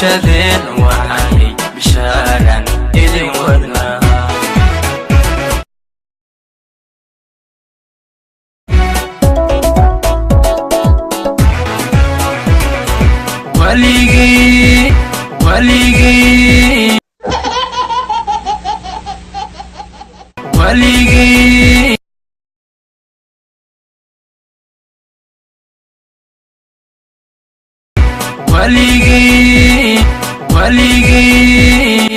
bulshadeen waxay bishaaran idin wadnaa waligii waligii waligii waligii waligii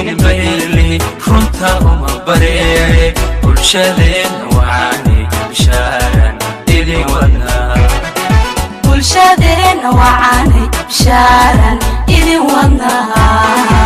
nibayli runta uma bareere bulshadeen waxay bishaaran idin wadnaa bulshadeen waxay bishaaran idin wadnaa